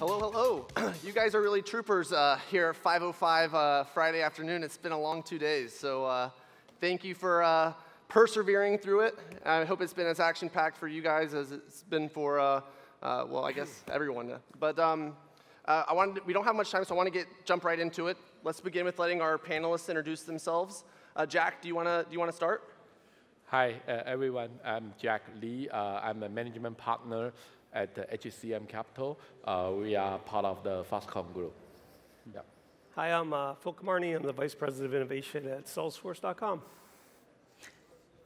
Hello, hello. You guys are really troopers here at 5:05 Friday afternoon. It's been a long 2 days, so thank you for persevering through it. I hope it's been as action-packed for you guys as it's been for, well, I guess everyone. But we don't have much time, so I want to jump right into it. Let's begin with letting our panelists introduce themselves. Jack, do you want to start? Hi, everyone. I'm Jack Lee. I'm a management partner at HCM Capital. We are part of the Foxconn group. Yeah. Hi, I'm Phil Komarny. I'm the Vice President of Innovation at Salesforce.com.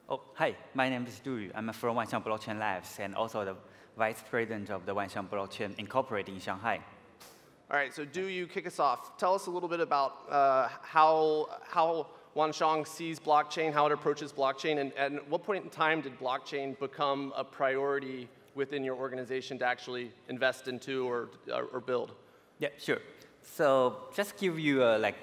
Oh, hi. My name is Du Yu. I'm from Wanxiang Blockchain Labs and also the Vice President of the Wanxiang Blockchain Incorporated in Shanghai. All right, so Du Yu, kick us off. Tell us a little bit about how Wanxiang sees blockchain, how it approaches blockchain, and at what point in time did blockchain become a priority within your organization to actually invest into or build? Yeah, sure. So just give you a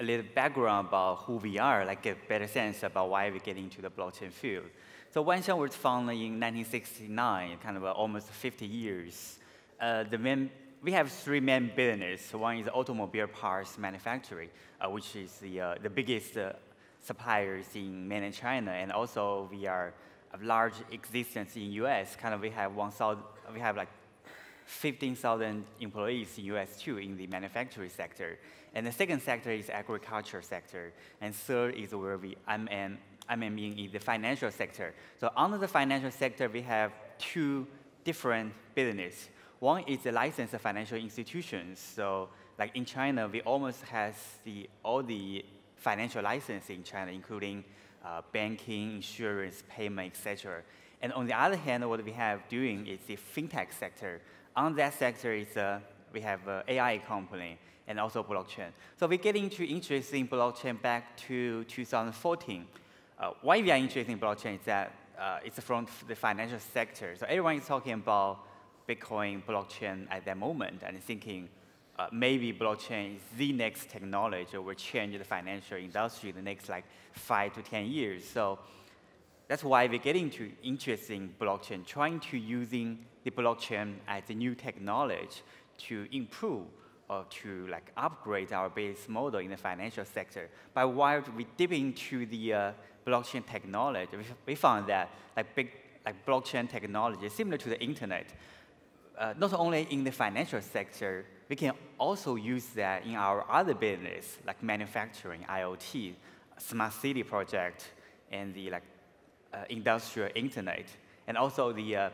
little background about who we are, like a better sense about why we get into the blockchain field. So Wanxiang was founded in 1969, kind of almost 50 years. We have three main businesses. One is automobile parts manufacturing, which is the biggest suppliers in mainland China, and also we are of large existence in U.S. Kind of we have like 15,000 employees in U.S. too in the manufacturing sector. And the second sector is agriculture sector. And third is where I'm in the financial sector. So under the financial sector, we have two different businesses. One is the licensed financial institutions. So like in China, we almost have all the financial license in China, including banking, insurance, payment, etc. And on the other hand, what we have doing is the fintech sector. On that sector is we have an AI company and also blockchain. So we get into interest in blockchain back to 2014. Why we are interested in blockchain is that it's from the financial sector. So everyone is talking about Bitcoin, blockchain at that moment and thinking maybe blockchain is the next technology that will change the financial industry in the next 5 to 10 years. So that's why we're getting to interest in blockchain, trying to using the blockchain as a new technology to improve or to upgrade our base model in the financial sector. But while we dip into the blockchain technology, we found that blockchain technology is similar to the internet. Not only in the financial sector, we can also use that in our other business, like manufacturing, IoT, smart city project, and the industrial internet, and also the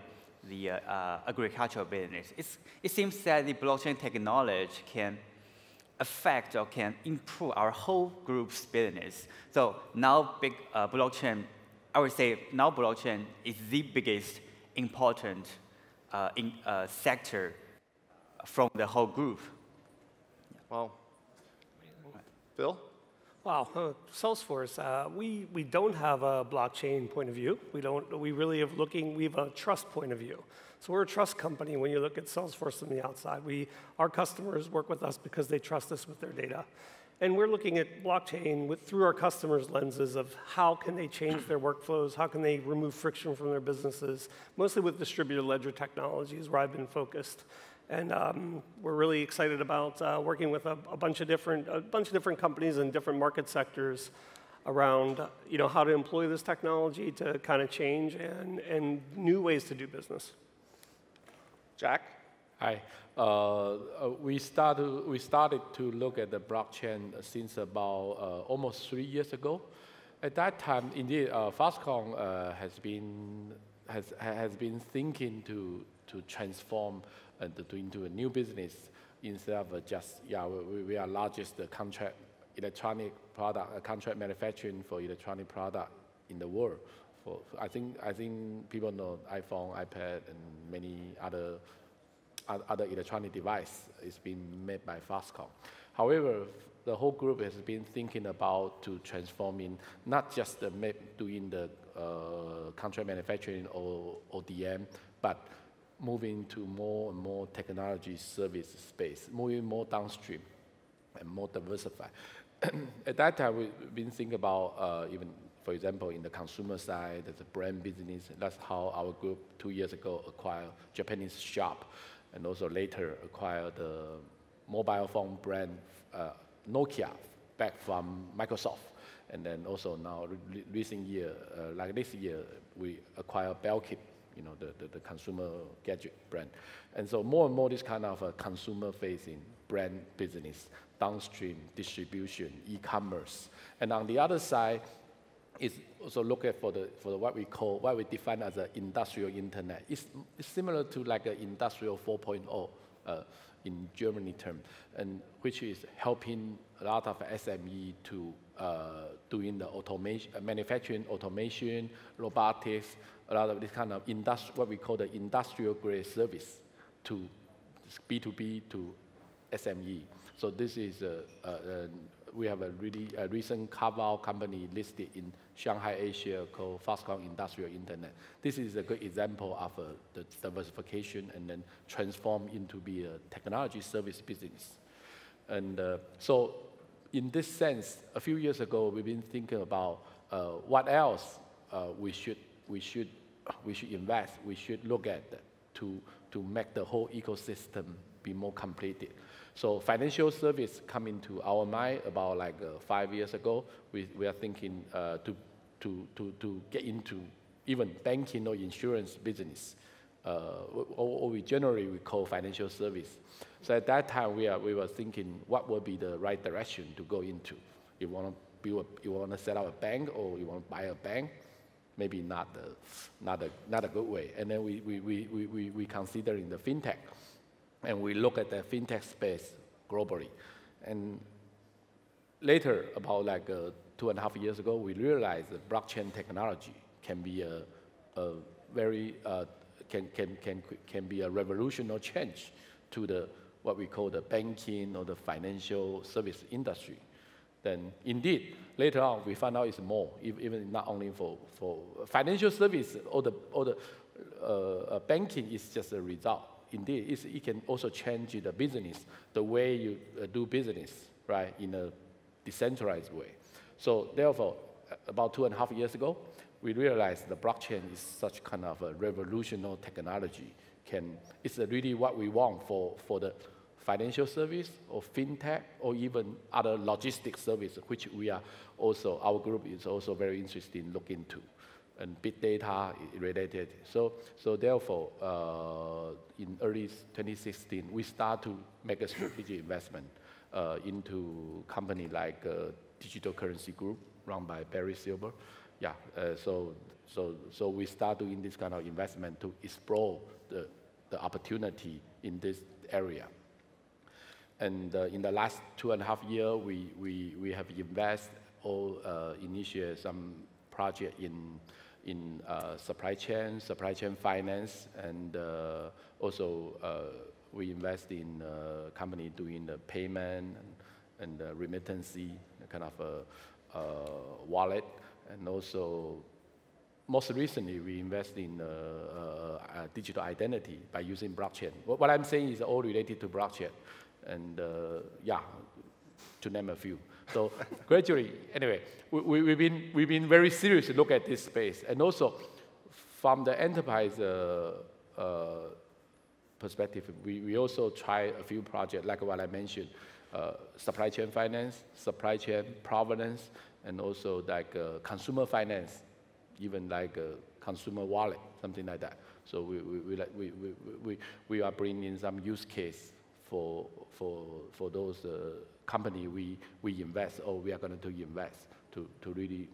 agricultural business. It seems that the blockchain technology can affect or can improve our whole group's business. So now blockchain, I would say now blockchain is the biggest important sector from the whole group. Wow. Phil? Wow, Salesforce, we don't have a blockchain point of view. We really have we have a trust point of view. So we're a trust company when you look at Salesforce from the outside. Our customers work with us because they trust us with their data. And we're looking at blockchain through our customers' lenses of how can they change their workflows, how can they remove friction from their businesses, mostly with distributed ledger technologies where I've been focused. And we're really excited about working with a bunch of different companies in different market sectors around how to employ this technology to kind of change and new ways to do business. Jack? Hi. We started to look at the blockchain since about almost 3 years ago. At that time, indeed, Foxconn has been thinking to transform into a new business instead of just we are largest electronic product contract manufacturing for electronic product in the world. I think people know iPhone, iPad, and many other electronic device is being made by Foxconn. However, the whole group has been thinking about to transforming not just doing the contract manufacturing or ODM, but moving to more and more technology service space, moving more downstream and more diversified. At that time, we've been thinking about even, for example, in the consumer side, there's a brand business. That's how our group 2 years ago acquired Japanese shop. and also later acquired the mobile phone brand Nokia back from Microsoft. And then also now, recent year, like this year, we acquired Belkit, you know, the consumer gadget brand. And so more and more this kind of consumer-facing brand business, downstream distribution, e-commerce. And on the other side, is also look at for the what we define as an industrial internet. It's similar to like an industrial 4.0 in Germany term, and which is helping a lot of SME to doing the automation, manufacturing automation, robotics, a lot of this kind of what we call the industrial grade service to B2B to SME. So this is we have a really recent carve-out company listed in Shanghai, Asia, called Foxconn Industrial Internet. This is a good example of the diversification and then transform into be a technology service business. And so in this sense, a few years ago, we've been thinking about what else we should invest, we should look at to make the whole ecosystem be more completed. So financial service come into our mind about like 5 years ago. We are thinking to get into even banking or insurance business, or we generally call financial service. So at that time we were thinking what would be the right direction to go into. You want to set up a bank or you want to buy a bank, maybe not a good way. And then we considering the fintech. And we look at the fintech space globally. And later, about like 2.5 years ago, we realized that blockchain technology can be a very, can be a revolutionary change to the, what we call the banking or the financial service industry. Then indeed, later on, we found out it's more, even not only for financial service or the banking is just a result. Indeed, it can also change the business, the way you do business, right, in a decentralized way. So therefore, about 2.5 years ago, we realized the blockchain is such kind of a revolutionary technology. It's really what we want for the financial service or fintech or even other logistics service, which we are also, our group is also very interested in looking into. And big data related. So therefore, in early 2016, we start to make a strategic investment into company like Digital Currency Group, run by Barry Silver. Yeah, so we start doing this kind of investment to explore the opportunity in this area. And in the last 2.5 years, we have invested or initiated some project in supply chain finance, and also we invest in a company doing the payment and remittance, kind of a wallet, and also most recently we invest in digital identity by using blockchain. What I'm saying is all related to blockchain, and yeah, to name a few. So gradually, anyway, we've been very serious to look at this space, and also from the enterprise perspective, we also try a few projects like what I mentioned, supply chain finance, supply chain provenance, and also like consumer finance, even like a consumer wallet, something like that. So we are bringing some use case for those company we invest or we are going to invest to really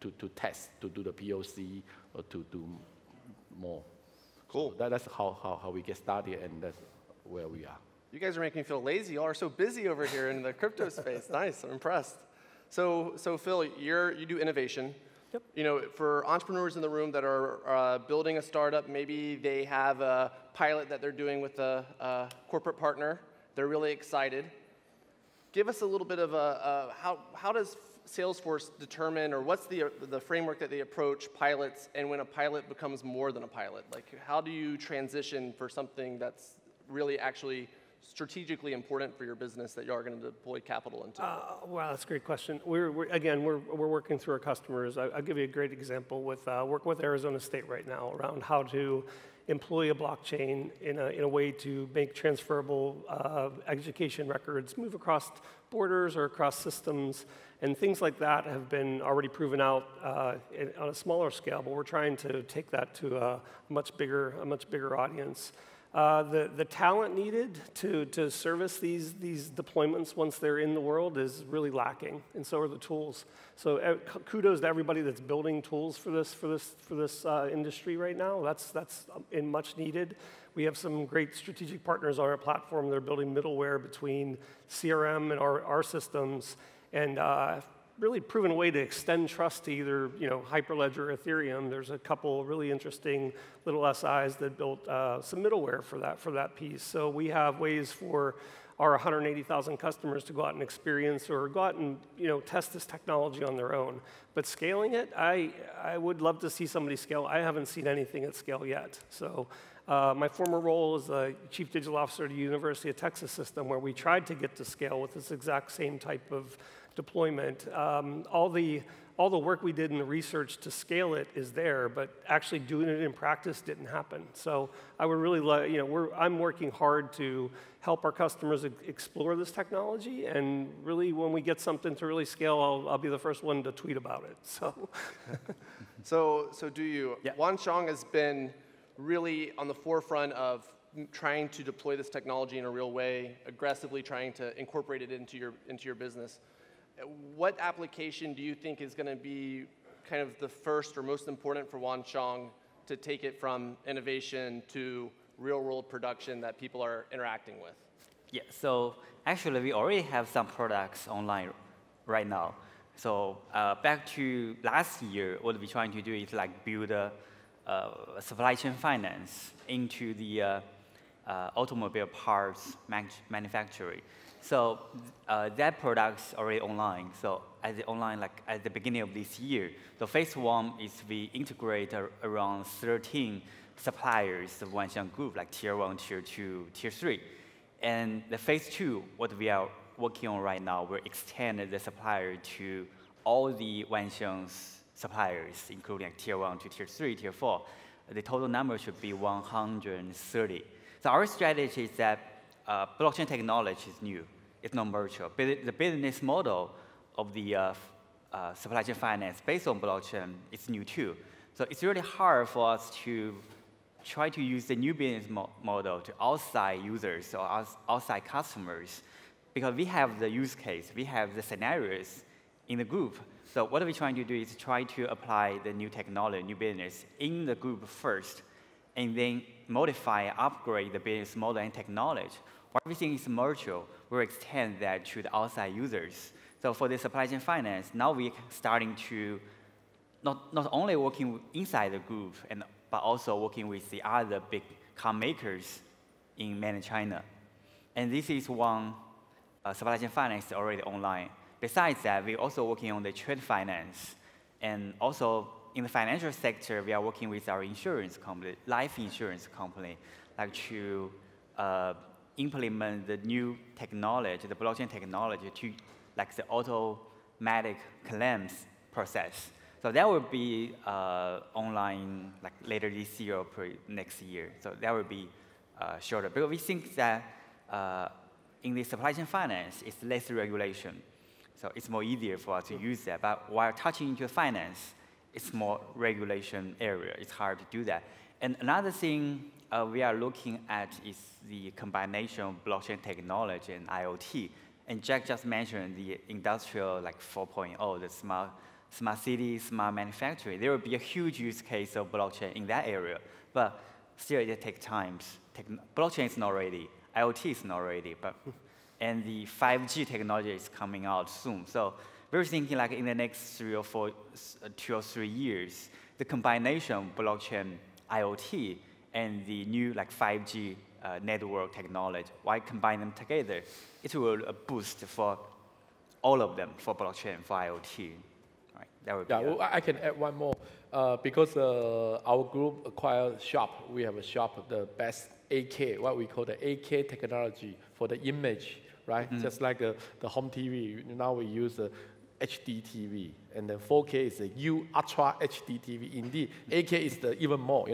to test, to do the POC or to do more. Cool. So that's how we get started, and that's where we are. You guys are making me feel lazy. Y'all are so busy over here in the crypto space. Nice, I'm impressed. So Phil, you do innovation. Yep. You know, for entrepreneurs in the room that are building a startup, maybe they have a pilot that they're doing with a corporate partner. They're really excited. Give us a little bit of how does Salesforce determine, or what's the framework that they approach pilots, and when a pilot becomes more than a pilot? Like, how do you transition for something that's really actually strategically important for your business that you are going to deploy capital into? Wow, that's a great question. We're working through our customers. I'll give you a great example with working with Arizona State right now around how to employ a blockchain in a way to make transferable education records move across borders or across systems. And things like that have been already proven out on a smaller scale, but we're trying to take that to a much bigger audience. The talent needed to service these deployments once they're in the world is really lacking, and so are the tools. So kudos to everybody that's building tools for this industry right now. That's much needed. We have some great strategic partners on our platform that are building middleware between CRM and our systems, and really proven a way to extend trust to either Hyperledger or Ethereum. There's a couple really interesting little SIs that built some middleware for that piece. So we have ways for our 180,000 customers to go out and experience or go out and test this technology on their own. But scaling it, I would love to see somebody scale. I haven't seen anything at scale yet. So my former role as the Chief Digital Officer at the University of Texas System, where we tried to get to scale with this exact same type of deployment. All the work we did in the research to scale it is there, but actually doing it in practice didn't happen. So I would really I'm working hard to help our customers explore this technology, and really when we get something to really scale, I'll be the first one to tweet about it. So do you. Yeah. Wanxiang has been really on the forefront of trying to deploy this technology in a real way, aggressively trying to incorporate it into your business. What application do you think is going to be kind of the first or most important for Wanxiang to take it from innovation to real-world production that people are interacting with? Yeah, so actually we already have some products online right now. So back to last year, what we're trying to do is like build a supply chain finance into the automobile parts manufacturing. So that product's already online. So at the beginning of this year, the phase one is we integrate around 13 suppliers of Wanxiang Group, like tier 1, tier 2, tier 3. And the phase two, what we are working on right now, we're extending the supplier to all the Wanxiang's suppliers, including like tier 1 to tier 3, tier 4. The total number should be 130. So our strategy is that blockchain technology is new. It's not virtual. The business model of the supply chain finance based on blockchain is new too. So it's really hard for us to try to use the new business model to outside users or outside customers, because we have the use case, we have the scenarios in the group. So what we're trying to do is try to apply the new technology, new business in the group first, and then modify, upgrade the business model and technology. Everything is virtual. We'll extend that to the outside users. So for the supply chain finance, now we're starting to not only working inside the group, but also working with the other big car makers in mainland China. And this is one supply chain finance already online. Besides that, we're also working on the trade finance. And also in the financial sector, we are working with our insurance company, life insurance company, like to implement the new technology, the blockchain technology, to like the automatic claims process. So that will be online like later this year or next year. So that will be shorter. Because we think that in the supply chain finance, it's less regulation. So it's more easier for us to use that. But while touching into finance, it's more regulation area. It's hard to do that. And another thing we are looking at is the combination of blockchain technology and IoT. And Jack just mentioned the industrial like 4.0, the smart city, smart manufacturing. There will be a huge use case of blockchain in that area. But still, it takes time. Blockchain is not ready. IoT is not ready. And the 5G technology is coming out soon. So we're thinking like in the next 2 or 3 years, the combination of blockchain, IoT, and the new like 5G network technology, why combine them together? It will boost for all of them, for blockchain, for IoT. Right, that would be well, I can add one more. Because our group acquired shop, we have a shop, the best AK, what we call the AK technology for the image, right? Just like the home TV. Now we use HD TV, and then 4K is a Ultra HD TV. Indeed, 8K is the even more,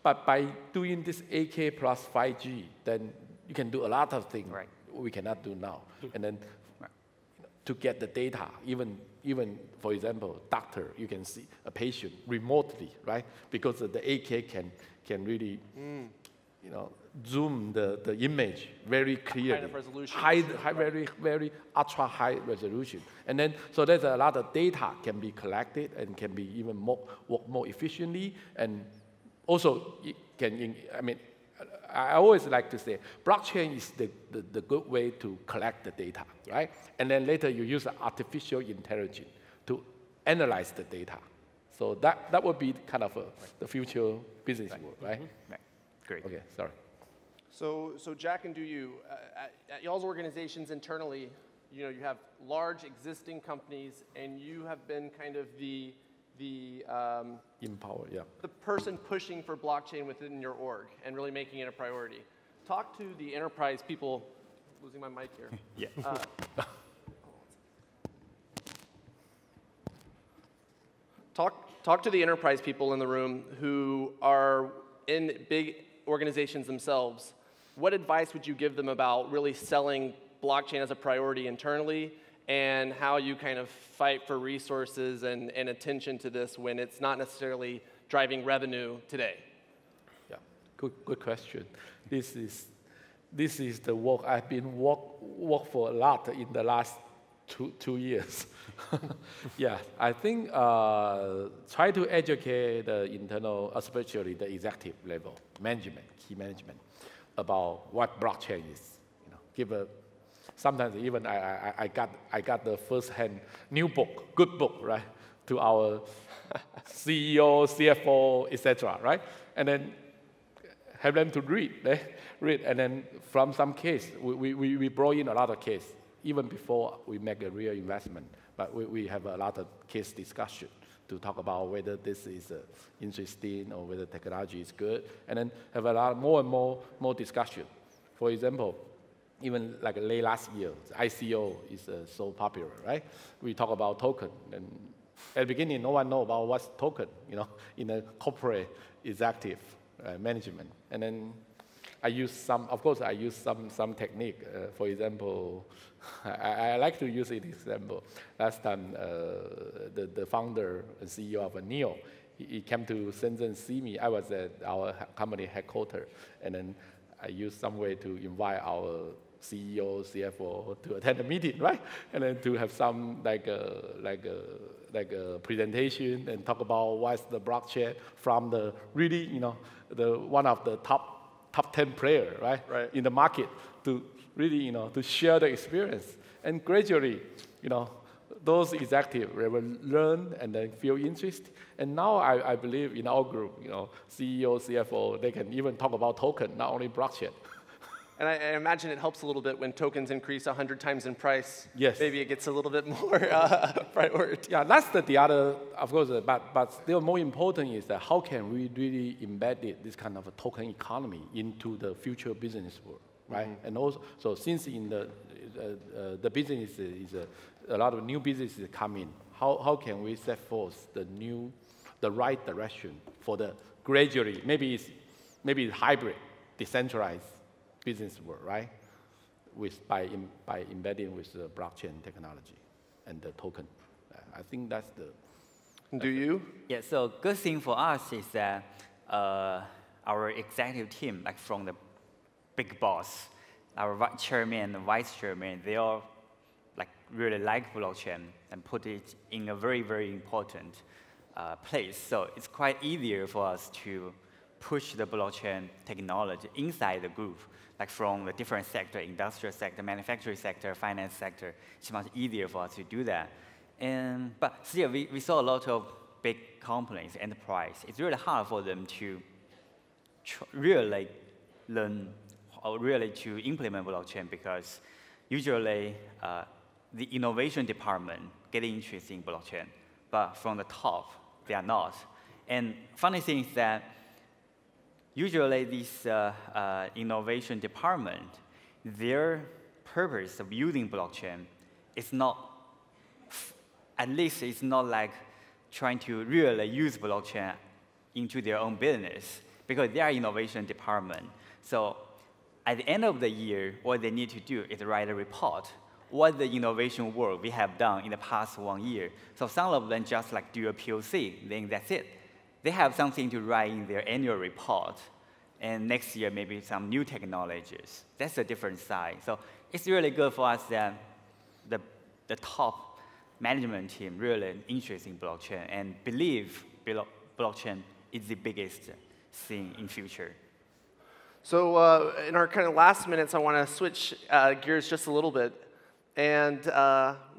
But by doing this 8K plus 5G, then you can do a lot of things we cannot do now. And then to get the data, even for example, doctor, you can see a patient remotely, right? Because the 8K can really, zoom the image very clearly. Kind of resolution. Very ultra high resolution. And then, so there's a lot of data can be collected and can be even work more efficiently. And also, I always like to say, blockchain is the good way to collect the data, right? And then later you use artificial intelligence to analyze the data. So that would be kind of the future business world, right? Right. Great. Okay, sorry. So Jack and DoYou, at y'all's organizations internally, you have large existing companies, and you have been kind of the Empower, yeah. The person pushing for blockchain within your org and really making it a priority. Talk to the enterprise people. Losing my mic here. Yeah. Talk to the enterprise people in the room who are in big organizations themselves. What advice would you give them about really selling blockchain as a priority internally, and how you kind of fight for resources and attention to this when it's not necessarily driving revenue today? Yeah, good question. This is the work I've been work for a lot in the last two years. Yeah, I think try to educate the internal, especially the executive level, key management, about what blockchain is. Sometimes even I got the first-hand new book, good book, right, to our CEO, CFO, etc., right, and then have them to read, and then from some case we brought in a lot of case even before we make a real investment, but we have a lot of case discussion to talk about whether this is interesting or whether technology is good, and then have a lot more and more discussion. For example, even like late last year, ICO is so popular, right? We talk about token, and at the beginning, no one knows about what's token, in a corporate executive management. And then I use some technique. For example, I like to use an example. Last time, the founder and CEO of NEO, he came to Shenzhen see me. I was at our company headquarters, and then I used some way to invite our CEO, CFO to attend the meeting, right? And then to have some like a presentation and talk about what's the blockchain from the really, the one of the top 10 player, right? In the market, to really, to share the experience. And gradually, those executives will learn and then feel interest. And now I believe in our group, CEO, CFO, they can even talk about token, not only blockchain. And I imagine it helps a little bit when tokens increase 100 times in price. Yes. Maybe it gets a little bit more priority. Yeah, that's the other, of course, but still more important is that how can we really embed this kind of a token economy into the future business world, right? Mm-hmm. And also, so since in the business is a lot of new businesses come in, how can we set forth the right direction for the gradually, maybe it's hybrid, decentralized business world, right? By embedding with the blockchain technology and the token. I think that's the... Do you? Yeah, so good thing for us is that our executive team, like from the big boss, our chairman and vice chairman, they all really like blockchain and put it in a very, very important place. So it's quite easier for us to push the blockchain technology inside the group, like from the different sector, industrial sector, manufacturing sector, finance sector. It's much easier for us to do that. But still, we saw a lot of big companies, enterprise. It's really hard for them to really learn or really to implement blockchain, because usually the innovation department get interested in blockchain, but from the top, they are not. And funny thing is that usually this innovation department, their purpose of using blockchain is not at least it's not like trying to really use blockchain into their own business, because they are innovation department. So at the end of the year, what they need to do is write a report, what the innovation work we have done in the past 1 year. So some of them just like do a POC, then that's it. They have something to write in their annual report. And next year, maybe some new technologies. That's a different side. So it's really good for us that the top management team really interested in blockchain and believe blockchain is the biggest thing in future. So in our kind of last minutes, I want to switch gears just a little bit. And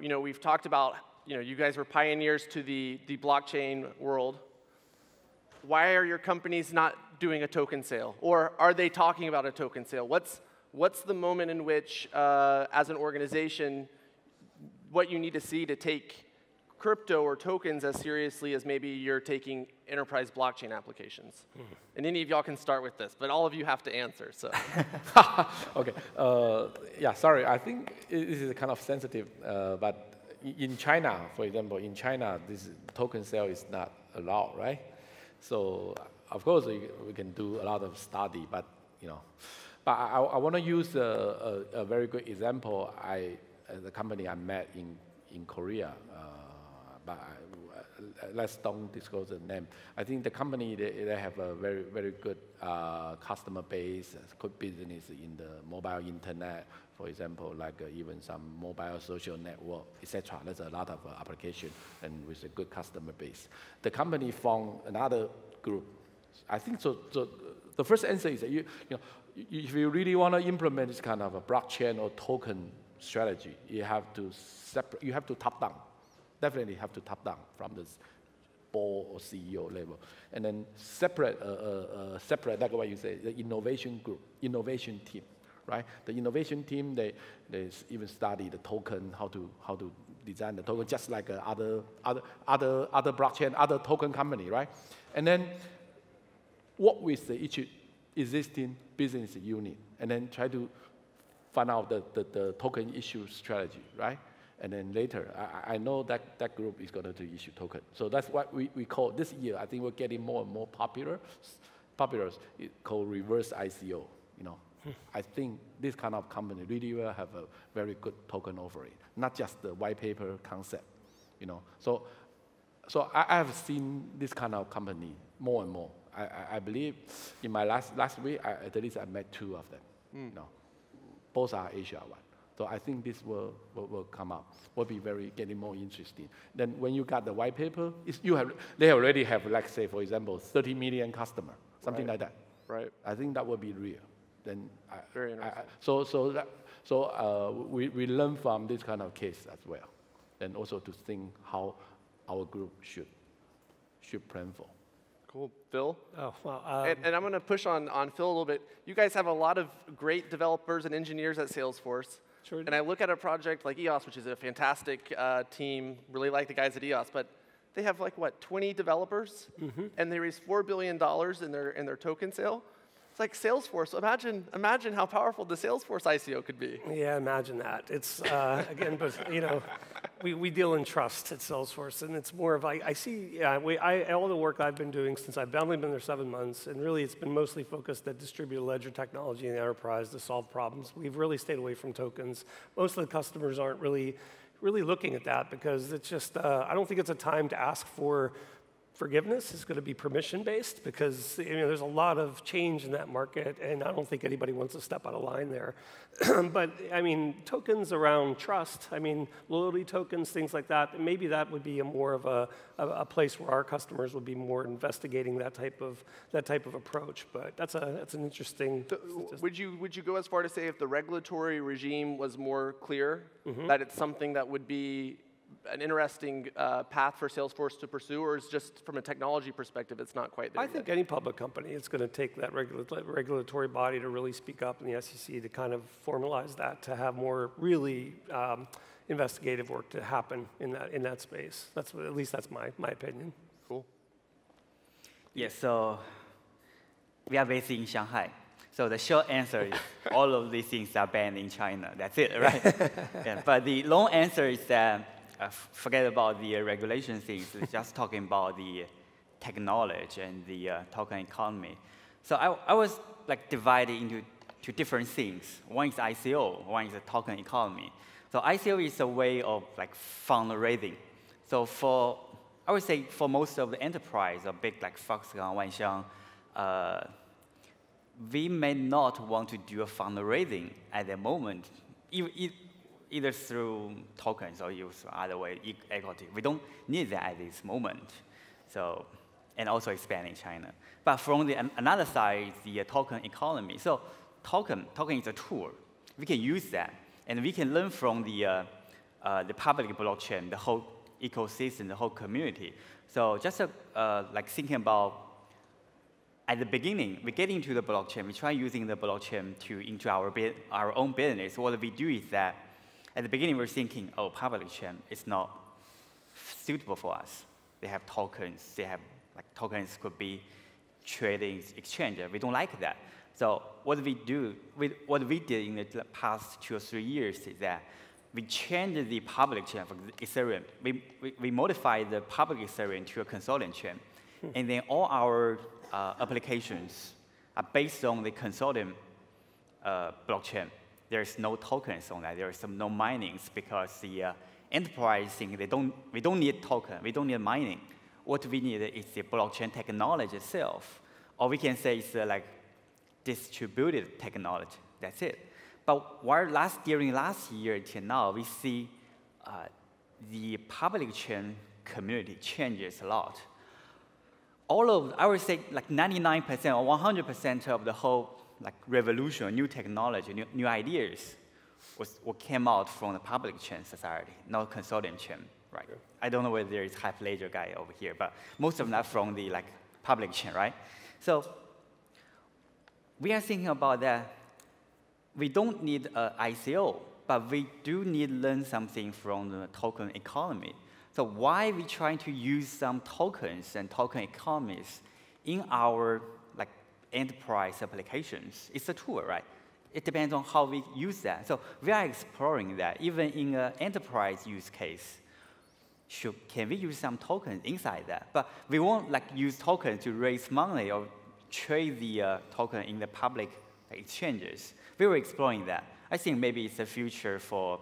we've talked about, you guys were pioneers to the blockchain world. Why are your companies not doing a token sale? Or are they talking about a token sale? What's the moment in which, as an organization, what you need to see to take crypto or tokens as seriously as maybe you're taking enterprise blockchain applications? And any of y'all can start with this, but all of you have to answer. So. Okay. Yeah, sorry. I think this is kind of sensitive, but in China, for example, this token sale is not allowed, right? So of course we can do a lot of study, but but I want to use a very good example. The company I met in Korea, but let's don't disclose the name. I think the company they have a very good customer base, good business in the mobile internet, for example, like even some mobile social network, etc. There's a lot of application and with a good customer base. The company found another group. I think so. The first answer is that if you really want to implement this kind of a blockchain or token strategy, you have to top down. Definitely have to top down from the board or CEO level, and then separate, like what you say, the innovation group, innovation team, right? The innovation team, they even study the token, how to design the token, just like other blockchain, other token company, right? And then work with each existing business unit, and then try to find out the token issue strategy, right? And then later, I know that group is going to issue token. So that's what we call this year. I think we're getting more and more popular. It's called reverse ICO. I think this kind of company really will have a very good token offering, not just the white paper concept. So I have seen this kind of company more and more. I believe in my last week, at least I met 2 of them. Both are Asia one. So I think this will come up. Will be getting more interesting. Then when you got the white paper, they already have, like say for example, 30 million customers, something like that. Right. I think that will be real. Then very interesting. We learn from this kind of case as well, and also to think how our group should plan for. Cool. Phil? Oh, well, and I'm going to push on Phil a little bit. You guys have a lot of great developers and engineers at Salesforce. Sure. And I look at a project like EOS, which is a fantastic team, really like the guys at EOS, but they have 20 developers, and they raised $4 billion in their token sale. It's like Salesforce. Imagine how powerful the Salesforce ICO could be. Yeah, imagine that. It's again, but we deal in trust at Salesforce, and it's more of I see all the work I've been doing since I've only been there 7 months, and really it's been mostly focused at distributed ledger technology in the enterprise to solve problems. We've really stayed away from tokens. Most of the customers aren't really looking at that because it's just I don't think it's a time to ask for forgiveness. Is going to be permission-based because there's a lot of change in that market, and I don't think anybody wants to step out of line there. But I mean, tokens around trust, loyalty tokens, things like that. Maybe that would be more of a place where our customers would be more investigating that type of approach. But that's an interesting. Would you go as far to say if the regulatory regime was more clear, that it's something that would be an interesting path for Salesforce to pursue, or is just from a technology perspective, it's not quite there yet? I think any public company is going to take that regulatory body to really speak up in the SEC to kind of formalize that, to have more really investigative work to happen in that space. At least that's my opinion. Cool. Yes, so we are based in Shanghai. So the short answer is all of these things are banned in China. That's it, right? Yeah, but the long answer is that forget about the regulation things, just talking about the technology and the token economy. So I was like divided into two different things. One is ICO, one is the token economy. So ICO is a way of like fundraising. So I would say for most of the enterprise, or big like Foxconn, Wanxiang, we may not want to do a fundraising at the moment, either through tokens or use other way, equity. We don't need that at this moment. So, and also expand in China. But from another side is the token economy. So token is a tool. We can use that, and we can learn from the public blockchain, the whole ecosystem, the whole community. So just like thinking about, at the beginning, we get into the blockchain, we try using the blockchain into our own business. What we do is that, at the beginning, we're thinking, oh, public chain is not suitable for us. They have tokens. They have, like, tokens could be trading exchange. We don't like that. So what we did in the past 2 or 3 years is that we changed the public chain for Ethereum. We modified the public Ethereum to a consortium chain. And then all our applications are based on the consortium blockchain. There's no tokens on that. There's no minings because the enterprise think we don't need token. We don't need mining. What we need is the blockchain technology itself. Or we can say it's like distributed technology. That's it. But during last year till now, we see the public chain community changes a lot. I would say like 99% or 100% of the whole like revolution, new technology, new ideas what came out from the public chain society, not consortium chain, right? Sure. I don't know whether there is Hyperledger guy over here, but most of them are from the like public chain, right? So we are thinking about that. We don't need an ICO, but we do need to learn something from the token economy. So why we trying to use some tokens and token economies in our like enterprise applications? It's a tool, right? It depends on how we use that. So we are exploring that. Even in an enterprise use case, can we use some tokens inside that? But we won't like use tokens to raise money or trade the token in the public exchanges. We were exploring that. I think maybe it's the future for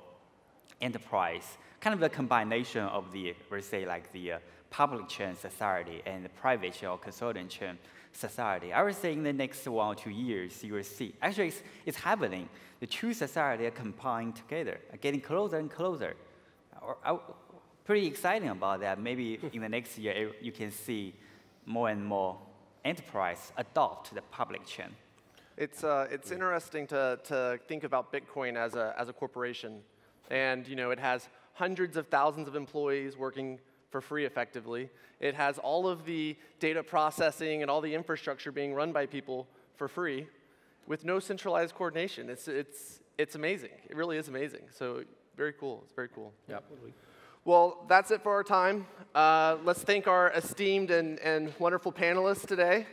enterprise, kind of the combination of the, let's say, like the public chain society and the private chain or consortium chain society. I would say in the next 1 or 2 years, you will see. Actually, it's happening. The two societies are combined together, getting closer and closer. Pretty exciting about that. Maybe in the next year, you can see more and more enterprise adopt the public chain. It's interesting to think about Bitcoin as a corporation, and it has hundreds of thousands of employees working for free effectively. It has all of the data processing and all the infrastructure being run by people for free, with no centralized coordination. It's amazing. It really is amazing. So very cool. It's very cool. Yep. Well, that's it for our time. Let's thank our esteemed and wonderful panelists today.